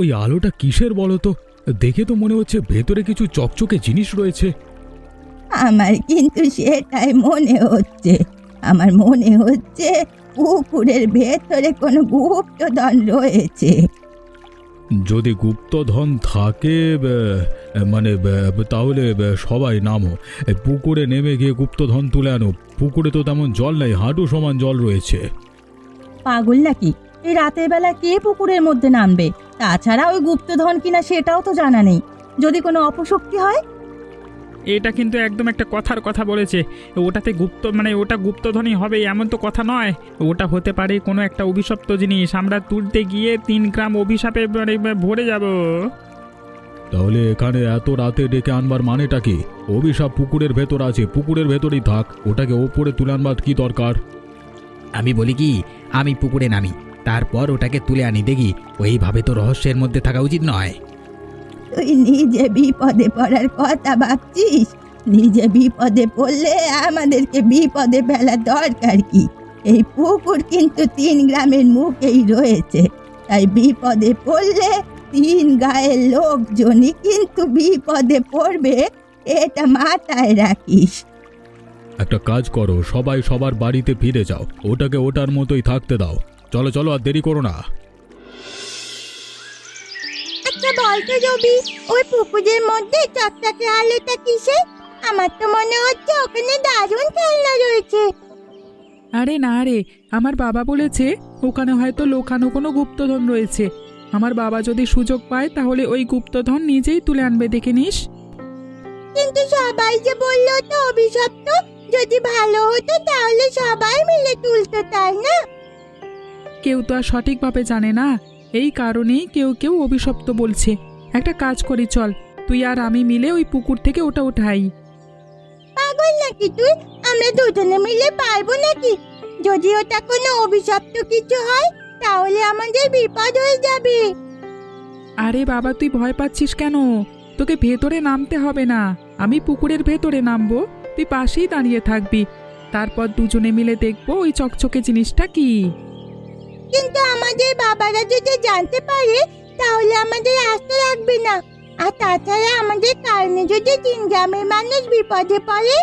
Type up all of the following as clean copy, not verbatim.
ওই আলোটা কিসের বলো তো? দেখে তো মনে হচ্ছে ভেতরে কিছু চকচকে জিনিস রয়েছে। আমার কিন্তু সেটাই মনে হচ্ছে। আমার মনে হচ্ছে পুকুরের ভেতরে কোনো গুপ্তধন রয়েছে। যদি গুপ্তধন থাকে মানে তাহলে সবাই নামো, পুকুরে নেমে গিয়ে গুপ্তধন তুলে আনো। পুকুরে তো তেমন জল নেই, হাঁটু সমান জল রয়েছে। পাগল নাকি? এই রাতের বেলা কে পুকুরের মধ্যে নামবে? তাছাড়া ওই গুপ্তধন কিনা সেটাও তো জানা নেই। যদি কোনো অপশক্তি হয়? এটা কিন্তু একদম একটা কথার কথা বলেছে। ওটাতে ওটা গুপ্তধনই হবে এমন তো কথা নয়। ওটা হতে পারে কোনো একটা অভিশপ্ত জিনিস। আমরা তুলতে গিয়ে 3 গ্রাম অভিশাপে ভরে যাব। তাহলে এখানে এত রাতে ডেকে আনবার মানেটা কি? অভিশাপ পুকুরের ভেতর আছে, পুকুরের ভেতরেই থাক, ওটাকে ওপরে তুলে আনবার কি দরকার? আমি বলি কি, আমি পুকুরে নামি, তারপর ওটাকে তুলে আনি দেখি। ওইভাবে তো রহস্যের মধ্যে থাকা উচিত নয়। তুই নিজে বিপদে পড়ার কথা ভাবছিস? নিজে বিপদে পড়লে আমাদেরকে বিপদে ফেলার দরকার কি? এই পুকুর কিন্তু 3 গ্রামের মুখেই রয়েছে। তাই বিপদে পড়লে 3 গায়ের লোকজনই কিন্তু বিপদে পড়বে, এটা মাথায় রাখিস। একটা কাজ করো, সবাই সবার বাড়িতে ফিরে যাও, ওটাকে ওটার মতোই থাকতে দাও। চলো চলো, আর দেরি করো না। আচ্ছা বলতো রবি, ওই পুকুরের মধ্যে চকচকে আলোটা কিসে? আমার তো মনে হচ্ছে ওখানে দারুণ খেলনা রয়েছে। আরে না রে, আমার বাবা বলেছে ওখানে হয়তো লোকানো কোনো গুপ্তধন রয়েছে। আমার বাবা যদি সুযোগ পায় তাহলে ওই গুপ্তধন নিজেই তুলে আনবে, দেখে নিস। কিন্তু সবাই যে বললো তো অভিশপ্ত, যদি ভালো হতো তাহলে সবাই মিলে তুলতো, তাই না? কেউ তো আর সঠিকভাবে জানে না, এই কারণেই কেউ কেউ অভিশপ্ত বলছে। একটা কাজ করি, চল তুই আর আমি মিলে ওই পুকুর থেকে ওটা উঠাই। পাগল নাকি তুই? আমরা দুজনে মিলে পারবো নাকি? যদি ওটা কোনো অভিশপ্ত কিছু হয় তাহলে আমাদের বিপদ হয়ে যাবে। আরে বাবা, তুই ভয় পাচ্ছিস কেন? তোকে ভেতরে নামতে হবে না, আমি পুকুরের ভেতরে নামবো, তুই পাশেই দাঁড়িয়ে থাকবি। তারপর দুজনে মিলে দেখবো ওই চকচকে জিনিসটা কি। কিন্তু আমাদের বাবারা যদি জানতে পারে তাহলে আমাদের আস্থা রাখবে না। আর তাছাড়া আমাদের কারণে যদি 3 গ্রামের মানুষ বিপদে পড়ে।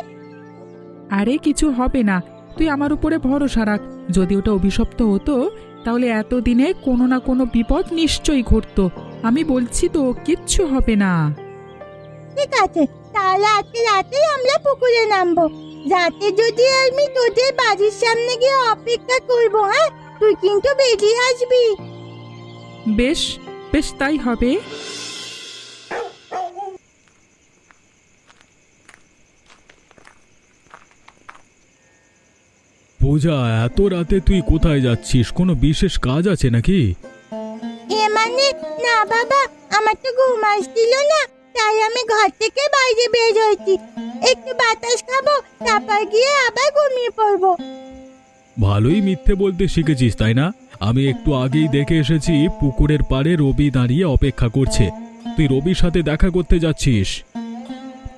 আরে কিছু হবে না, তুই আমার উপরে ভরসা রাখ। যদি ওটা অভিশপ্ত হতো তাহলে এতদিনে কোনো না কোনো বিপদ নিশ্চয়ই ঘটতো। আমি বলছি তো, কিচ্ছু হবে না। ঠিক আছে, তাহলে আজকে রাতেই আমরা পুকুরে নামবো। রাতে যদি আমি তোদের বাড়ির সামনে গিয়ে অপেক্ষা করবো, হ্যাঁ? তুই কিন্তু বেরিয়ে আসবি। বেশ বেশ, তাই হবে। পূজা, এত রাতে তুই কোথায় যাচ্ছিস? কোনো বিশেষ কাজ আছে নাকি? এ মানে না বাবা, আমার তো ঘুম আসছিল না, তাই আমি ঘর থেকে বাইরে বের হয়েছি। একটু বাতাস খাবো, তারপর গিয়ে আবার ঘুমিয়ে পড়বো। ভালোই মিথ্যে বলতে শিখেছিস, তাই না? আমি একটু আগেই দেখে এসেছি পুকুরের পাড়ে রবি দাঁড়িয়ে অপেক্ষা করছে। তুই রবির সাথে দেখা করতে যাচ্ছিস?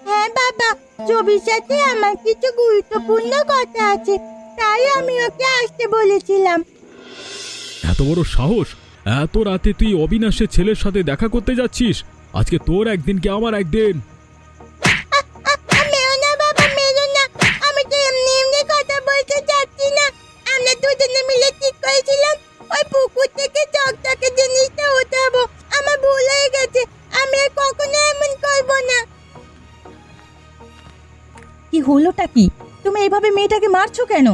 হ্যাঁ বাবা, রবির সাথে আমার কিছু গুরুত্বপূর্ণ কথা আছে, তাই আমি ওকে আসতে বলেছিলাম। এত বড় সাহস! এত রাতে তুই অবিনাশের ছেলের সাথে দেখা করতে যাচ্ছিস? আজকে তোর একদিন কি আমার একদিন। মেরো না বাবা, মেরো না। আমি তো এমনি এমনি কথা বলতে চাচ্ছি না। আমরা দুজনে মিলে ঠিক করেছিলাম ওই পুকুর থেকে চকচকে জিনিসটা উঠাবো। আমার ভুল হয়ে গেছে, আমি আর কখনো এমন করব না। কি হলোটা কি? তুমি এইভাবে মেয়েটাকে মারছো কেন?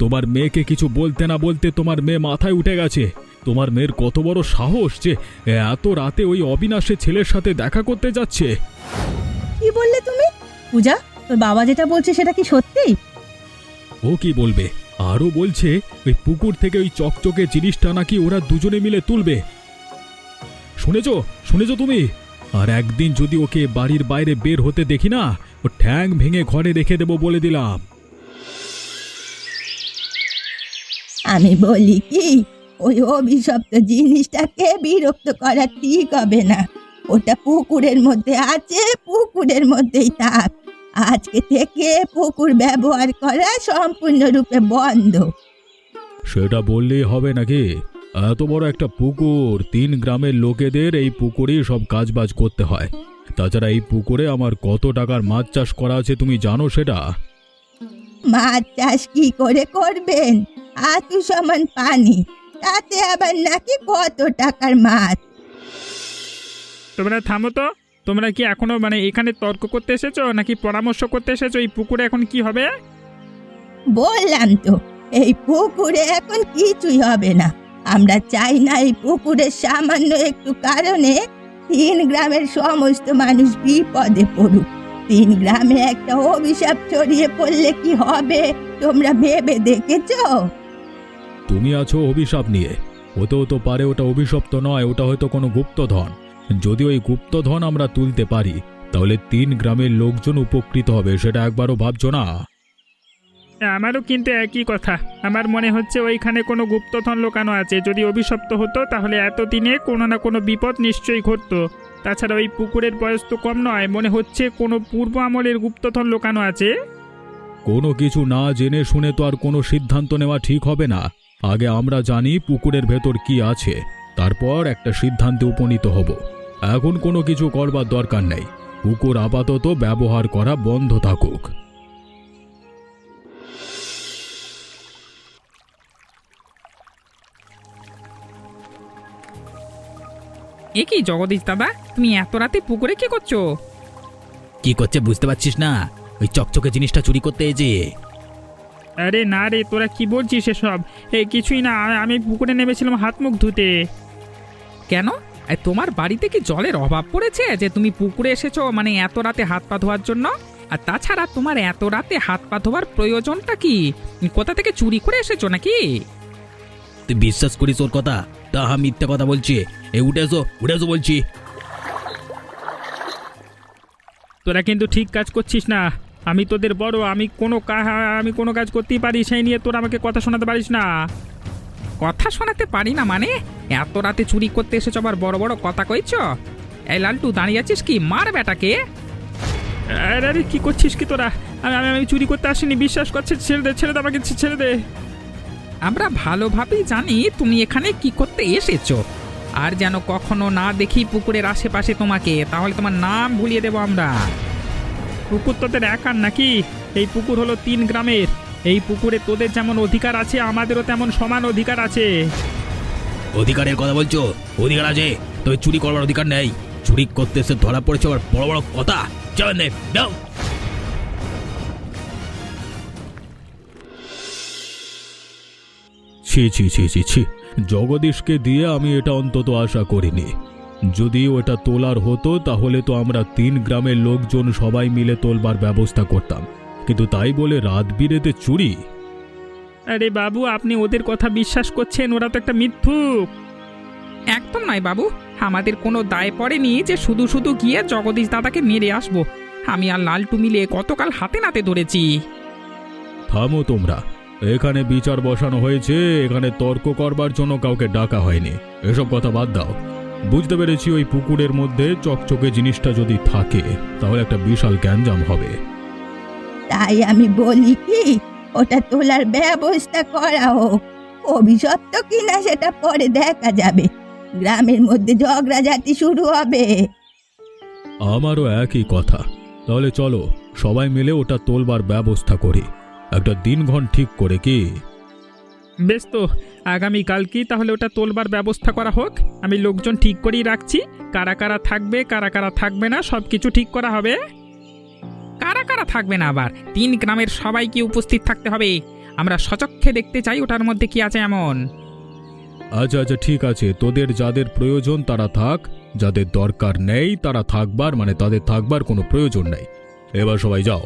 তোমার মেয়েকে কিছু বলতে না বলতে তোমার মেয়ে মাথায় উঠে গেছে। তোমার মেয়ের কত বড় সাহস যে এত রাতে ওই অবিনাশের ছেলের সাথে দেখা করতে যাচ্ছে। কি বললে তুমি? পূজা, তোর বাবা যেটা বলছে সেটা কি সত্যি? ও কি বলবে, আরো বলছে ওই পুকুর থেকে ওই চকচকে জিনিসটা নাকি ওরা দুজনে মিলে তুলবে। শুনেছো শুনেছো তুমি? আর একদিন যদি ওকে বাড়ির বাইরে বের হতে দেখি না, ও ঠ্যাং ভেঙে ঘরে রেখে দেবো বলে দিলাম। আমি বলি কি, ওই অভিশপ্ত জিনিসটাকে বিরক্ত করা ঠিক হবে না। ওটা পুকুরের মধ্যে আছে, পুকুরের মধ্যেই থাক। আজকে থেকে পুকুর ব্যবহার করা সম্পূর্ণরূপে বন্ধ। সেটা বললেই হবে নাকি? এত বড় একটা পুকুর, 3 গ্রামের লোকেদের এই পুকুরেই সব কাজবাজ করতে হয়। তাছাড়া এই পুকুরে আমার কত টাকার মাছ চাষ করা আছে তুমি জানো সেটা? মাছ চাষ কি করে করবেন? হাঁটু সমান পানি, তাতে আবার নাকি কত টাকার মাছ? তোমরা থামো তো। তোমরা কি এখনো মানে এখানে তর্ক করতে এসেছো নাকি পরামর্শ করতে এসেছো এই পুকুরে এখন কি হবে? বললাম তো, এই পুকুরে এখন কিছুই হবে না। আমরা চাই না এই পুকুরের সামান্য একটু কারণে 3 গ্রামের সমস্ত মানুষ বিপদে পড়ুক। 3 গ্রামে একটা অভিশাপ ছড়িয়ে পড়লে কি হবে তোমরা ভেবে দেখেছো? তুমি আছো অভিশাপ নিয়ে। হতেও তো পারে ওটা অভিশপ্ত নয়, ওটা হয়তো কোনো গুপ্তধন। যদি ওই গুপ্তধন আমরা তুলতে পারি তাহলে 3 গ্রামের লোকজন উপকৃত হবে, সেটা একবারও ভাবছো না? আমারও কিন্তু একই কথা। আমার মনে হচ্ছে ওইখানে কোনো গুপ্তধন লুকানো আছে। যদি অভিশপ্ত হতো তাহলে এতদিনে কোনো না কোনো বিপদ নিশ্চয়ই ঘটতো। তাছাড়া ওই পুকুরের বয়স তো কম নয়, মনে হচ্ছে কোনো পূর্ব আমলের গুপ্তধন লুকানো আছে। কোনো কিছু না জেনে শুনে তো আর কোনো সিদ্ধান্ত নেওয়া ঠিক হবে না। আগে আমরা জানি পুকুরের ভেতর কি আছে, তারপর একটা সিদ্ধান্তে উপনীত হব। এখন কোনো কিছু করবার দরকার নেই। পুকুর আপাতত ব্যবহার করা বন্ধ থাকুক। এ কি জগদীশ দাদা, তুমি এত রাতে পুকুরে কি করছো? কি করছে বুঝতে পারছিস না? ওই চকচকে জিনিসটা চুরি করতে এসে। আরে না রে, তোরা কি বলছিস এসব? কিছুই না, আমি পুকুরে নেমেছিলাম হাত মুখ ধুতে। কেন? তোমার বাড়িতে কি জলের অভাব পড়েছে যে তুমি পুকুরে এসেছো মানে এত রাতে হাত পা ধোয়ার জন্য? আর তাছাড়া তোমার এত রাতে হাত পা ধোয়ার প্রয়োজনটা কি? কোথা থেকে চুরি করে এসেছো নাকি? তুই বিশ্বাস করিস ওর কথা? তা মিথ্যে কথা বলছি। উঠে এসো বলছি। তোরা কিন্তু ঠিক কাজ করছিস না। আমি তোদের বড়, আমি কোনো কাজ করতেই পারি, সেই নিয়ে তোরা আমাকে কথা শোনাতে পারিস না। কথা শোনাতে পারি না মানে? এত রাতে চুরি করতে এসেছ আবার বড় বড় কথা কইছ? এই লালটু দাঁড়িয়ে আছিস কি? মার বেটাকে। আরে কি করছিস কি তোরা? আমি চুরি করতে আসিনি, বিশ্বাস করছিস? ছেড়ে দে আমাকে, ছেড়ে দে। আমরা ভালোভাবেই জানি তুমি এখানে কি করতে এসেছো। আর যেন কখনো না দেখি পুকুরের আশেপাশে তোমাকে, তাহলে তোমার নাম ভুলিয়ে দেবো আমরা। পুকুর তোদের একার নাকি? এই পুকুর হলো 3 গ্রামের। এই পুকুরে তোদের যেমন অধিকার আছে আমাদেরও তেমন সমান অধিকার আছে। অধিকারের কথা বলছো? অধিকার আছে, তবে চুরি করবার অধিকার নেই। চুরি করতে এসে ধরা পড়েছে আবার বড় বড় কথা। চল নে, যাও। ছি ছি ছি ছি ছি, জগদীশকে দিয়ে আমি এটা অন্তত আশা করিনি। যদি ওটা তোলার হতো তাহলে তো আমরা 3 গ্রামের লোকজন সবাই মিলে তোলবার ব্যবস্থা করতাম, কিন্তু তাই বলে রাত বিরেতে চুরি? আরে বাবু, আপনি ওদের কথা বিশ্বাস করছেন? ওরা তো একটা মিথ্যুক। একদম নয় বাবু, আমাদের কোনো দায় পড়েনি যে শুধু শুধু গিয়ে জগদীশ দাদাকে মেরে আসবো। আমি আর লালটু মিলে গতকাল হাতে নাতে ধরেছি। থামো তোমরা। এখানে বিচার বসানো হয়েছে, এখানে তর্ক করবার জন্য কাউকে ডাকা হয়নি। এসব কথা বাদ দাও। বুঝতে পেরেছি ওই পুকুরের মধ্যে চকচকে জিনিসটা যদি থাকে তাহলে একটা বিশাল গ্যাঞ্জাম হবে। তাই আমি বলি কি, ওটা তোলার ব্যবস্থা করা হোক। অভিশপ্ত কিনা সেটা পরে দেখা যাবে। গ্রামের মধ্যে ঝগড়াঝাটি শুরু হবে। আমারও একই কথা। তাহলে চলো সবাই মিলে ওটা তোলবার ব্যবস্থা করি, একটা দিনক্ষণ ঠিক করে। কি বেশ, তো আগামীকাল কি তাহলে ওটা তোলবার ব্যবস্থা করা হোক। আমি লোকজন ঠিক করেই রাখছি, কারা কারা থাকবে কারা কারা থাকবে না সব কিছু ঠিক করা হবে। কারা কারা থাকবে না আবার? 3 গ্রামের সবাইকে উপস্থিত থাকতে হবে। আমরা সচক্ষে দেখতে চাই ওটার মধ্যে কি আছে এমন। আচ্ছা আচ্ছা ঠিক আছে, তোদের যাদের প্রয়োজন তারা থাক, যাদের দরকার নেই তারা থাকবার মানে তাদের থাকবার কোনো প্রয়োজন নেই। এবার সবাই যাও।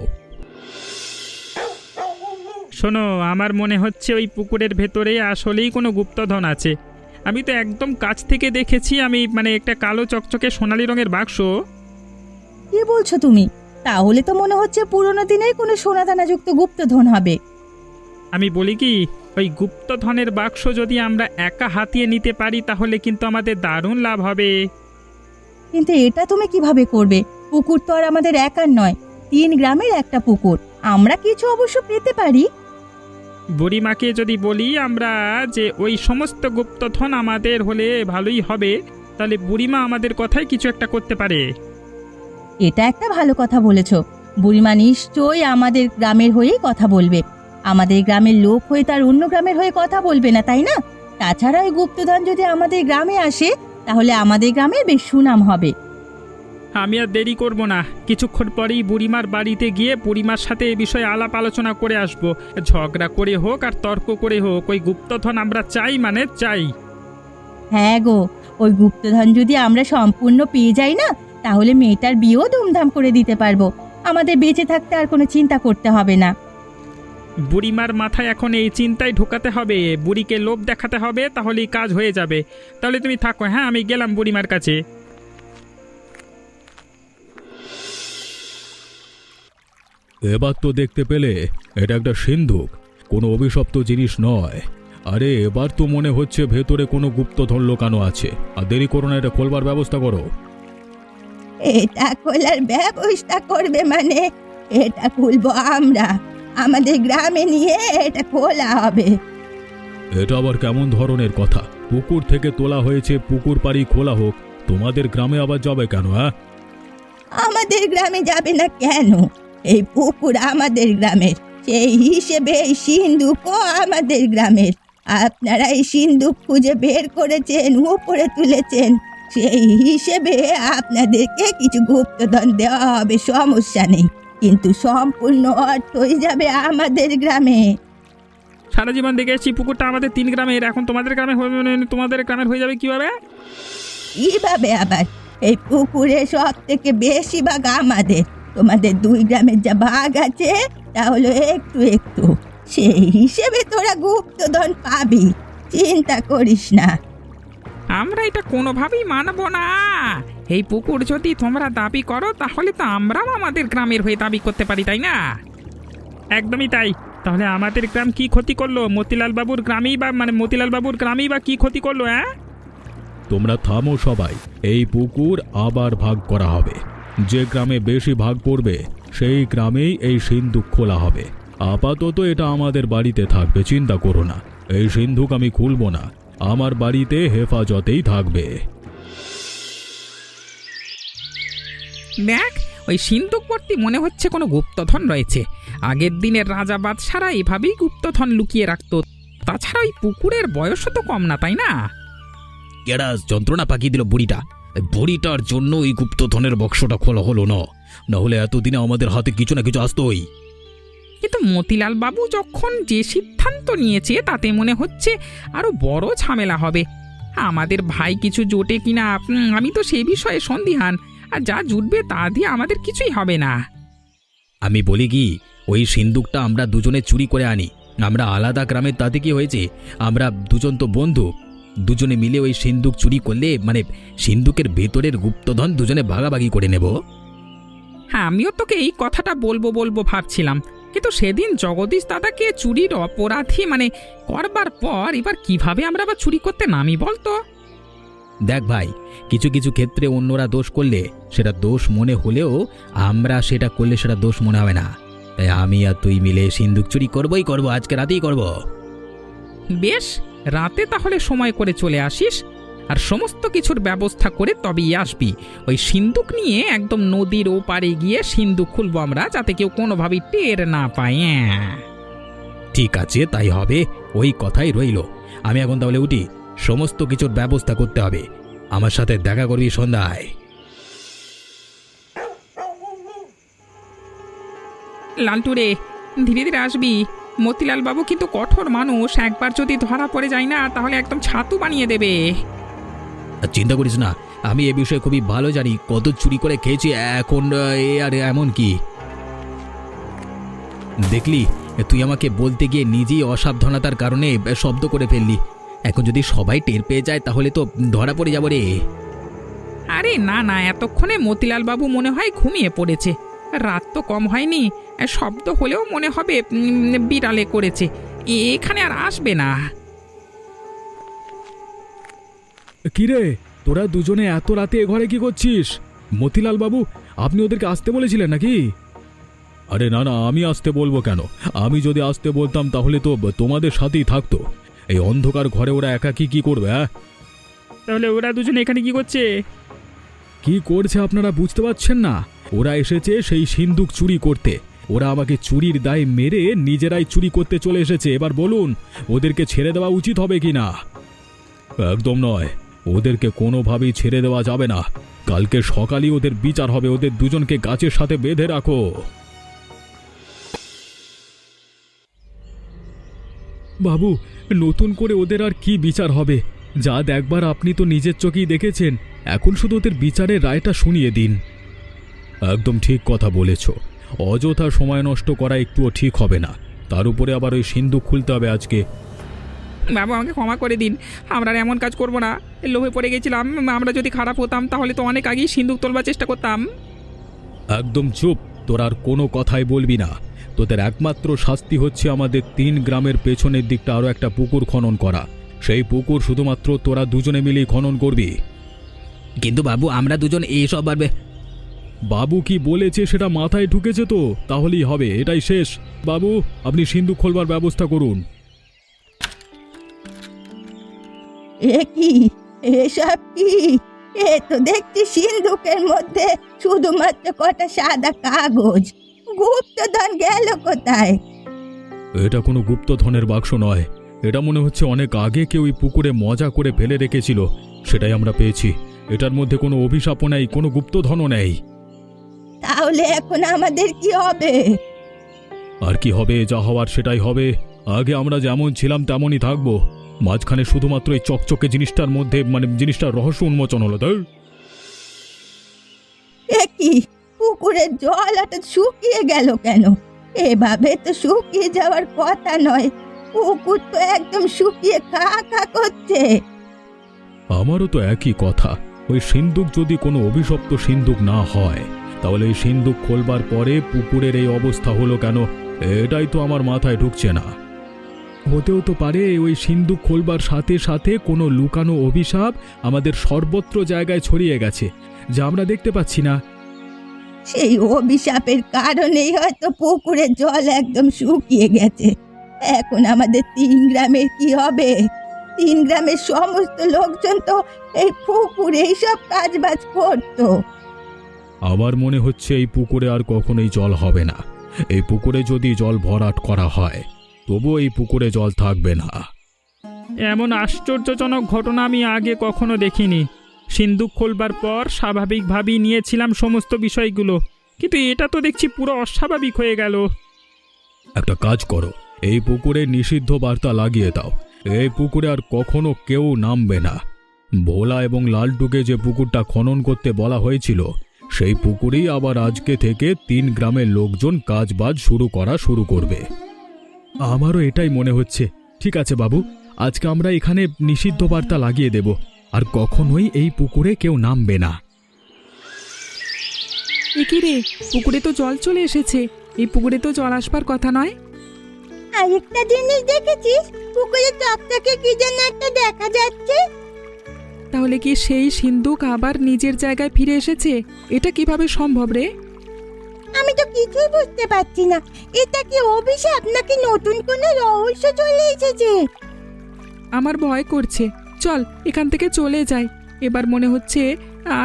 শোনো, আমার মনে হচ্ছে ওই পুকুরের ভেতরে আসলেই কোনো গুপ্তধন আছে। আমি তো একদম কাছ থেকে দেখেছি, আমি মানে একটা কালো চকচকে সোনালী রঙের বাক্স। কি বলছো তুমি? তাহলে তো মনে হচ্ছে পুরোনো দিনের কোনো সোনাদানাযুক্ত গুপ্তধন হবে। আমি বলি কি, ওই গুপ্তধনের বাক্স যদি আমরা একা হাতিয়ে নিতে পারি তাহলে কিন্তু আমাদের দারুণ লাভ হবে। কিন্তু এটা তুমি কিভাবে করবে? পুকুর তো আর আমাদের একার নয়, 3 গ্রামের একটা পুকুর। আমরা কিছু অবশ্য পেতে পারি। বুড়িমাকে যদি বলি আমরা যে ওই সমস্ত গুপ্তধন আমাদের হলে ভালোই হবে, তাহলে বুড়িমা আমাদের কথায় কিছু একটা করতে পারে। এটা একটা ভালো কথা বলেছ। বুড়িমা নিশ্চয়ই আমাদের গ্রামের হয়েই কথা বলবে। আমাদের গ্রামের লোক হয়ে তার অন্য গ্রামের হয়ে কথা বলবে না, তাই না? তাছাড়া ওই গুপ্তধন যদি আমাদের গ্রামে আসে তাহলে আমাদের গ্রামের বেশ সুনাম হবে। আমি আর দেরি করব না, কিছুক্ষণ পরেই বুড়িমার বাড়িতে গিয়ে বুড়িমার সাথে এ বিষয়ে আলাপ আলোচনা করে আসব। ঝগড়া করে হোক আর তর্ক করে হোক, ওই গুপ্তধন আমরা চাই মানে চাই। হ্যাঁ গো, ওই গুপ্তধন যদি আমরা সম্পূর্ণ পেয়ে যাই না, তাহলে মেয়েটার বিয়েও ধুমধাম করে দিতে পারবো। আমাদের বেঁচে থাকতে আর কোনো চিন্তা করতে হবে না। বুড়িমার মাথায় এখন এই চিন্তায় ঢোকাতে হবে, বুড়িকে লোভ দেখাতে হবে, তাহলেই কাজ হয়ে যাবে। তাহলে তুমি থাকো, হ্যাঁ আমি গেলাম বুড়িমার কাছে। এবার তো দেখতে পেলে এটা একটা সিন্ধুক, কোনো অভিশপ্ত জিনিস নয়। আরে এবার তো মনে হচ্ছে ভেতরে কোনো গুপ্তধন লুকানো আছে। আর দেরি করো না, এটা খোলবার ব্যবস্থা করো। এটা খোলার ব্যবস্থা করবে মানে? এটা খুলবো আমরা, আমাদের গ্রামে নিয়ে এটা খোলা হবে। এটা আবার কেমন ধরনের কথা? পুকুর থেকে তোলা হয়েছে, পুকুর পাড়ি খোলা হোক, তোমাদের গ্রামে আবার যাবে কেন? হ্যাঁ, আমাদের গ্রামে যাবে না কেন? এই পুকুর আমাদের গ্রামের, সেই হিসেবে এই সিন্ধুকও আমাদের গ্রামের। আপনারা এই সিন্ধুক খুঁজে বের করেছেন, উপরে তুলেছেন, সেই হিসেবে আপনাদেরকে কিছু গুপ্তধন দেওয়া হবে, সমস্যা নেই। কিন্তু সম্পূর্ণ অর্থই যাবে আমাদের গ্রামে। সারা জীবন দেখে এসেছি পুকুরটা আমাদের 3 গ্রামের, এখন তোমাদের গ্রামে তোমাদের গ্রামের হয়ে যাবে কিভাবে? কিভাবে আবার? এই পুকুরে সব থেকে বেশি ভাগ আমাদের। তোমাদের 2 গ্রামের যা ভাগ আছে তা হলো একটু একটু। সেই হিসেবে তোরা গুপ্তধন পাবি, চিন্তা করিস না। আমরা এটা কোনোভাবেই মানব না। এই পুকুর যদি তোমরা দাবি করো তাহলে তো আমরাও আমাদের গ্রামের হয়ে দাবি করতে পারি, তাই না? একদমই তাই। তাহলে আমাদের গ্রাম কি ক্ষতি করলো? মতিলাল বাবুর গ্রামেই বা কি ক্ষতি করলো? হ্যাঁ, তোমরা থামো সবাই। এই পুকুর আবার ভাগ করা হবে। যে গ্রামে বেশি ভাগ পড়বে সেই গ্রামেই এই সিন্ধুক খোলা হবে। আপাতত এটা আমাদের বাড়িতে থাকবে, চিন্তা করো না। এই সিন্ধুক আমি খুলবো না, আমার বাড়িতে হেফাজতেই থাকবে। দেখ, ওই সিন্ধুক ভর্তি মনে হচ্ছে কোনো গুপ্তধন রয়েছে। আগের দিনের রাজা বাদশারা এভাবেই গুপ্তধন লুকিয়ে রাখতো। তাছাড়া ওই পুকুরের বয়সও তো কম না, তাই না? কেডা যন্ত্রণা পাকিয়ে দিল বুড়িটা। বুড়িটার জন্য এই গুপ্তধনের বক্সটা খোলা হলো না, না হলে এতদিনে আমাদের হাতে কিছু না কিছু আসতোই। কিন্তু মতিলাল বাবু যখন যে সিদ্ধান্ত নিয়েছে তাতে মনে হচ্ছে আরো বড় ঝামেলা হবে। আমাদের ভাই কিছু জোটে কিনা আমি তো সেই বিষয়ে সন্দিহান। আর যা জুটবে তা দিয়ে আমাদের কিছুই হবে না। আমি বলি কি, ওই সিন্দুকটা আমরা দুজনে চুরি করে আনি। আমরা আলাদা গ্রামের, তাতে কি হয়েছে? আমরা দুজন তো বন্ধু, দুজনে মিলে ওই সিন্দুক চুরি করলে মানে সিন্দুকের ভেতরের গুপ্তধন দুজনে ভাগাভাগি করে নেব। হ্যাঁ, আমিও তোকে এই কথাটা বলবো ভাবছিলাম, কিন্তু সেদিন জগদীশ দাদাকে চুরির অপরাধী করবার পর এবার কিভাবে আমরা আবার চুরি করতে নামি বলতো? দেখ ভাই, কিছু কিছু ক্ষেত্রে অন্যরা দোষ করলে সেটা দোষ মনে হলেও আমরা সেটা করলে সেটা দোষ মনে হবে না। তাই আমি আর তুই মিলে সিন্দুক চুরি করবই করব, আজকে রাতেই করব। বেশ, রাতে তাহলে সময় করে চলে আসিস, আর সমস্ত কিছুর ব্যবস্থা করে তবেই আসবি। ওই সিন্দুক নিয়ে একদম নদীর ওপারে গিয়ে সিন্দুক খুলবো আমরা, যাতে কেউ কোনোভাবেই টের না পায়। ঠিক আছে, তাই হবে, ওই কথাই রইল। আমি এখন তাহলে উঠি, সমস্ত কিছুর ব্যবস্থা করতে হবে। আমার সাথে দেখা করবি সন্ধ্যায়। লালটু রে, ধীরে ধীরে আসবি। মতিলাল বাবু কিন্তু কঠোর মানুষ, একবার যদি ধরা পড়ে যায় না তাহলে একদম ছাতু বানিয়ে দেবে। আর চিন্তা করিস না, আমি এ বিষয়ে খুবই ভালো জানি, কত চুরি করে খেয়েছি। এখন এ আর এমন কি দেখলি, তুই আমাকে বলতে গিয়ে নিজেই অসাবধানতার কারণে শব্দ করে ফেললি। এখন যদি সবাই টের পেয়ে যায় তাহলে তো ধরা পড়ে যাব রে। আরে না না, এতক্ষণে মতিলাল বাবু মনে হয় ঘুমিয়ে পড়েছে। রাত তো কম হয়নি, শব্দ হলেও মনে হবে বিড়ালে করেছে। এখানে আর আসবে না। কিরে, তোরা দুজনে এত রাতে এ ঘরে কি করছিস? মতিলাল বাবু, আপনি ওদেরকে আসতে বলেছিলেন নাকি? আরে না না, আমি আসতে বলবো কেন? আমি যদি আসতে বলতাম তাহলে তো তোমাদের সাথেই থাকতো। এই অন্ধকার ঘরে ওরা একাকী কি করবে? হ্যাঁ, তাহলে ওরা দুজনে এখানে কি করছে? কি করছে আপনারা বুঝতে পারছেন না? ওরা এসেছে সেই সিন্দুক চুরি করতে। ওরা আমাকে চুরির দায় মেরে নিজেরাই চুরি করতে চলে এসেছে। এবার বলুন, ওদেরকে ছেড়ে দেওয়া উচিত হবে কি না? একদম নয়, ওদেরকে কোনোভাবেই ছেড়ে দেওয়া যাবে না। কালকে সকালেই ওদের বিচার হবে। ওদের দুজনকে গাছের সাথে বেঁধে রাখো। বাবু, নতুন করে ওদের আর কি বিচার হবে? যা দেখবার আপনি তো নিজের চোখেই দেখেছেন। এখন শুধু ওদের বিচারের রায়টা শুনিয়ে দিন। একদম ঠিক কথা বলেছ। অযথা সময় নষ্ট করা একটুও ঠিক হবে না। তার উপরে আবার ওই সিন্দুক খুলতে হবে আজকে। বাবু আমাকে ক্ষমা করে দিন, আমরা আর এমন কাজ করব না। লোভে পড়ে গেছিলাম। আমরা যদি খারাপ হতাম তাহলে তো অনেক আগেই সিন্দুক তোলবার চেষ্টা করতাম। একদম চুপ, তোর আর কোনো কথাই বলবি না। তোদের একমাত্র শাস্তি হচ্ছে আমাদের 3 গ্রামের পেছনের দিকটা আরও একটা পুকুর খনন করা। সেই পুকুর শুধুমাত্র তোরা দুজনে মিলেই খনন করবি। কিন্তু বাবু আমরা দুজন এইসব পারবে। বাবু কি বলেছে সেটা মাথায় ঢুকেছে তো? তাহলেই হবে, এটাই শেষ। বাবু, আপনি সিন্দুক খোলবার ব্যবস্থা করুন। এ কি? এসব কি? এ তো দেখছি সিন্ধুকের মধ্যে শুধুমাত্র কটা সাদা কাগজ। গুপ্তধন গেল কোথায়? এটা কোনো গুপ্তধনের বাক্স নয়। এটা মনে হচ্ছে অনেক আগে কেউ এই পুকুরে মজা করে ফেলে রেখেছিল, সেটাই আমরা পেয়েছি। এটার মধ্যে কোনো অভিশাপও নেই, কোনো গুপ্তধনও নেই। তাহলে এখন আমাদের কি হবে? আর কি হবে? যা হওয়ার সেটাই হবে। আগে আমরা যেমন ছিলাম তেমনই থাকবো। মাঝখানে শুধুমাত্র এই চকচকে জিনিসটার মধ্যে জিনিসটার রহস্য উন্মোচন হলো। তাই এ কি? পুকুরের জল হঠাৎ শুকিয়ে গেল কেন? এভাবে তো শুকিয়ে যাওয়ার কথা নয়। পুকুর তো একদম শুকিয়ে খা খা করছে। আমারও তো একই কথা। ওই সিন্দুক যদি কোনো অভিশপ্ত সিন্দুক না হয়, তাহলে এই সিন্দুক খোলবার পরে পুকুরের এই অবস্থা হলো কেন? এটাই তো আমার মাথায় ঢুকছে না। হতেও তো পারে ওই সিন্দুক খোলবার সাথে সাথে কোনো লুকানো অভিশাপ আমাদের সর্বত্র জায়গায় ছড়িয়ে গেছে, যা আমরা দেখতে পাচ্ছি না। সেই অভিশাপের কারণেই হয়তো পুকুরের জল একদম শুকিয়ে গেছে। এখন আমাদের 3 গ্রামের কি হবে? 3 গ্রামের সমস্ত লোকজন তো এই পুকুরে এইসব কাজবাজ করতো। আমার মনে হচ্ছে এই পুকুরে আর কখনোই জল হবে না। এই পুকুরে যদি জল ভরাট করা হয়, তবু এই পুকুরে জল থাকবে না। এমন আশ্চর্যজনক ঘটনা আমি আগে কখনো দেখিনি। সিন্দুক খোলবার পর স্বাভাবিকভাবেই নিয়েছিলাম সমস্ত বিষয়গুলো, কিন্তু এটা তো দেখছি পুরো অস্বাভাবিক হয়ে গেল। একটা কাজ করো, এই পুকুরে নিষিদ্ধ বার্তা লাগিয়ে দাও। এই পুকুরে আর কখনো কেউ নামবে না। ভোলা এবং লালটুকে যে পুকুরটা খনন করতে বলা হয়েছিল, সেই পুকুরেই আবার আজকে থেকে 3 গ্রামের লোকজন কাজবাজ শুরু করবে। আমারও এটাই মনে হচ্ছে। ঠিক আছে বাবু, আজকে আমরা এখানে নিষিদ্ধ বার্তা লাগিয়ে দেব, আর কখনোই এই পুকুরে কেউ নামবে না। একি রে, পুকুরে তো জল চলে এসেছে। এই পুকুরে তো জল আসবার কথা নয়। আরেকটা জিনিস দেখেছিস? পুকুরে চকচকে কি যেন একটা দেখা যাচ্ছে। তাহলে কি সেই সিন্দুক আবার নিজের জায়গায় ফিরে এসেছে? এটা কিভাবে সম্ভব রে? আমি তো কিছুই বুঝতে পারছি না। এটা কি অভিশাপ নাকি নতুন কোনো রহস্য চলে এসেছে? আমার ভয় করছে। চল এখান থেকে চলে যাই। এবার মনে হচ্ছে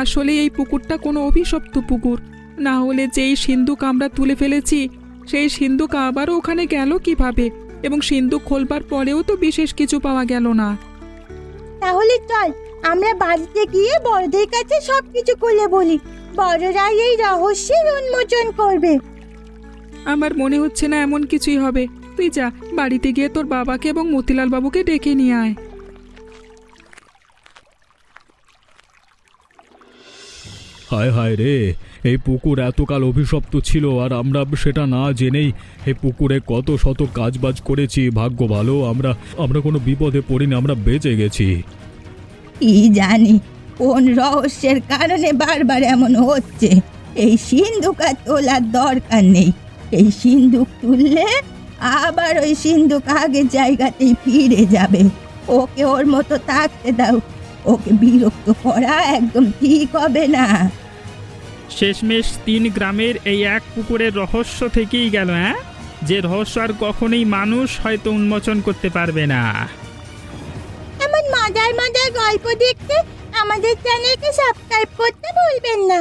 আসলে এই পুকুরটা কোনো অভিশপ্ত পুকুর। না হলে যেই সিন্দুক আমরা তুলে ফেলেছি, সেই সিন্দুক আবারও ওখানে গেল কিভাবে? এবং সিন্দুক খোলবার পরেও তো বিশেষ কিছু পাওয়া গেল না। তাহলে চল আমরা বাড়িতে গিয়ে বড়দের কাছে সবকিছু খুলে বলি। বড়রাই এই রহস্যের উন্মোচন করবে। আমার মনে হচ্ছে না এমন কিছুই হবে। তুই যা, বাড়িতে গিয়ে তোর বাবাকে এবং মতিলাল বাবুকে ডেকে নিয়ে আয়। হায় হায় রে, এই পুকুর এতকাল অভিশপ্ত ছিল, আর আমরা সেটা না জেনেই এই পুকুরে কত শত কাজবাজ করেছি। ভাগ্য ভালো, আমরা কোনো বিপদে পড়িনি, আমরা বেঁচে গেছি। কি জানি কোন রহস্যের কারণে বারবার এমন হচ্ছে। এই সিন্দুক আর তোলার দরকার নেই। এই সিন্দুক তুললে আবার ওই সিন্দুক আগের জায়গাতেই ফিরে যাবে। ওকে ওর মতো থাকতে দাও। ওকে বিরক্ত করা একদম ঠিক হবে না। শেষমেশ 3 গ্রামের এই এক পুকুরের রহস্য থেকেই গেল, হ্যাঁ, যে রহস্য আর কখনোই মানুষ হয়তো উন্মোচন করতে পারবে না। এমন মজার মজার গল্প দেখতে আমাদের চ্যানেলকে সাবস্ক্রাইব করতে ভুলবেন না।